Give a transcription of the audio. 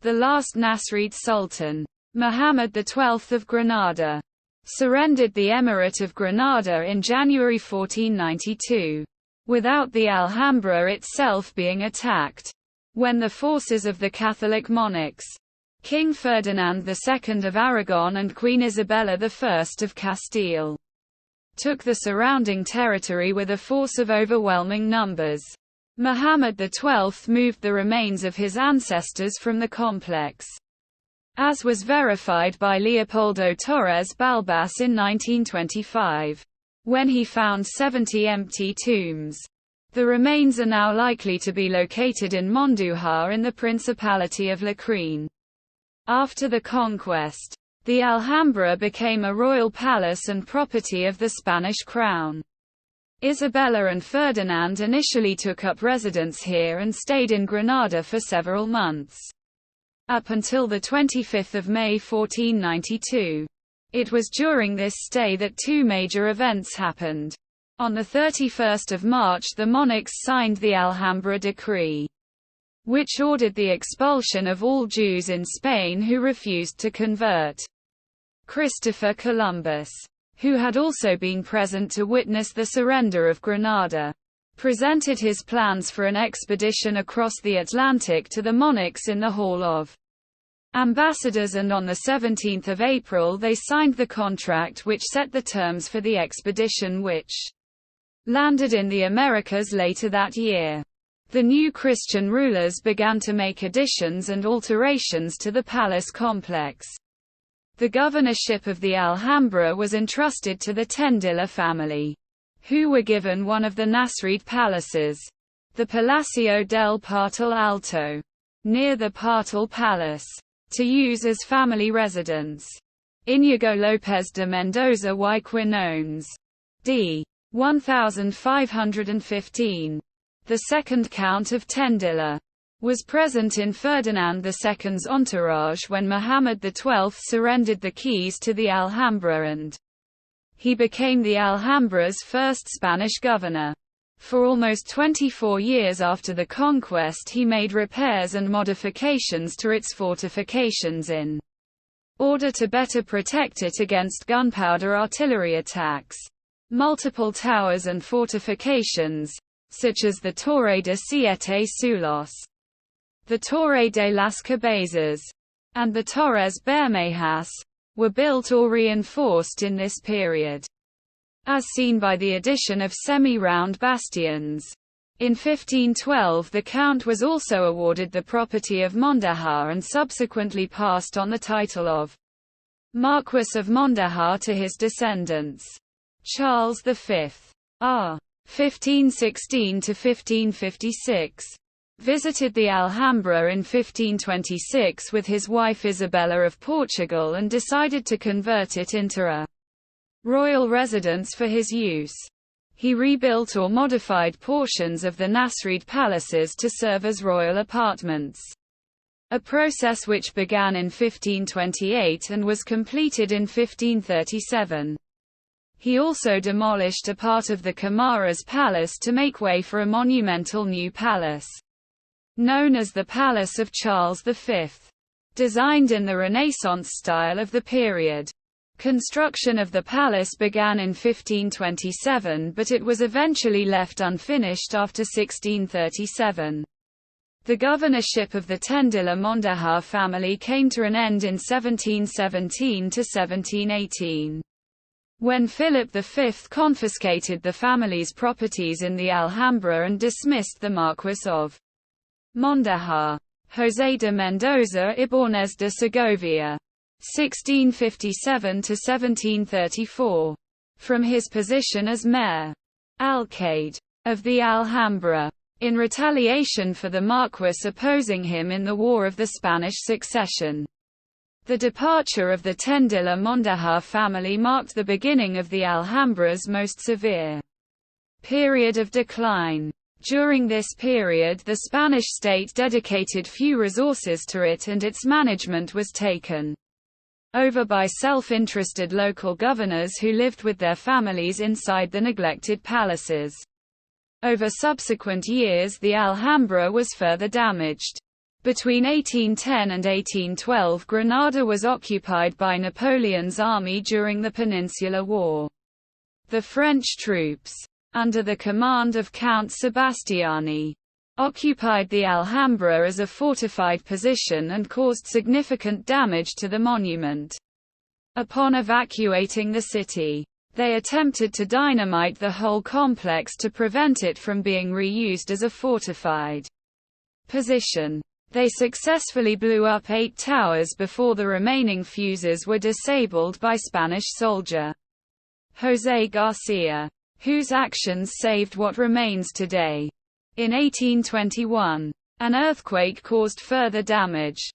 the last Nasrid Sultan, Muhammad XII of Granada, surrendered the Emirate of Granada in January 1492, without the Alhambra itself being attacked. When the forces of the Catholic monarchs, King Ferdinand II of Aragon and Queen Isabella I of Castile, took the surrounding territory with a force of overwhelming numbers, Muhammad XII moved the remains of his ancestors from the complex, as was verified by Leopoldo Torres Balbas in 1925, when he found 70 empty tombs. The remains are now likely to be located in Mondujar in the Principality of Lacrene. After the conquest, the Alhambra became a royal palace and property of the Spanish crown. Isabella and Ferdinand initially took up residence here and stayed in Granada for several months, up until 25 May 1492. It was during this stay that two major events happened. On 31 March the monarchs signed the Alhambra Decree, which ordered the expulsion of all Jews in Spain who refused to convert. Christopher Columbus, who had also been present to witness the surrender of Granada, presented his plans for an expedition across the Atlantic to the monarchs in the Hall of Ambassadors, and on 17 April they signed the contract which set the terms for the expedition, which landed in the Americas later that year. The new Christian rulers began to make additions and alterations to the palace complex. The governorship of the Alhambra was entrusted to the Tendilla family, who were given one of the Nasrid palaces, the Palacio del Partal Alto, near the Partal Palace, to use as family residence. Íñigo López de Mendoza y Quinones, d. 1515, the second Count of Tendilla, was present in Ferdinand II's entourage when Muhammad XII surrendered the keys to the Alhambra, and he became the Alhambra's first Spanish governor. For almost 24 years after the conquest he made repairs and modifications to its fortifications in order to better protect it against gunpowder artillery attacks. Multiple towers and fortifications, such as the Torre de Siete Sulos, the Torre de las Cabezas, and the Torres Bermejas, were built or reinforced in this period, as seen by the addition of semi-round bastions. In 1512 the Count was also awarded the property of Mondejar and subsequently passed on the title of Marquess of Mondejar to his descendants. Charles V, r. 1516–1556, visited the Alhambra in 1526 with his wife Isabella of Portugal and decided to convert it into a royal residence for his use. He rebuilt or modified portions of the Nasrid palaces to serve as royal apartments, a process which began in 1528 and was completed in 1537. He also demolished a part of the Comares Palace to make way for a monumental new palace, known as the Palace of Charles V, designed in the Renaissance style of the period. Construction of the palace began in 1527, but it was eventually left unfinished after 1637. The governorship of the Tendilla Mondejar family came to an end in 1717 to 1718. When Philip V confiscated the family's properties in the Alhambra and dismissed the Marquess of Mondejar, José de Mendoza Ibornez de Segovia, 1657–1734, from his position as mayor, alcalde, of the Alhambra, in retaliation for the Marquess opposing him in the War of the Spanish Succession. The departure of the Tendilla Mondejar family marked the beginning of the Alhambra's most severe period of decline. During this period the Spanish state dedicated few resources to it and its management was taken over by self-interested local governors who lived with their families inside the neglected palaces. Over subsequent years the Alhambra was further damaged. Between 1810 and 1812, Granada was occupied by Napoleon's army during the Peninsular War. The French troops, under the command of Count Sebastiani, occupied the Alhambra as a fortified position and caused significant damage to the monument. Upon evacuating the city, they attempted to dynamite the whole complex to prevent it from being reused as a fortified position. They successfully blew up 8 towers before the remaining fuses were disabled by Spanish soldier José Garcia, whose actions saved what remains today. In 1821, an earthquake caused further damage.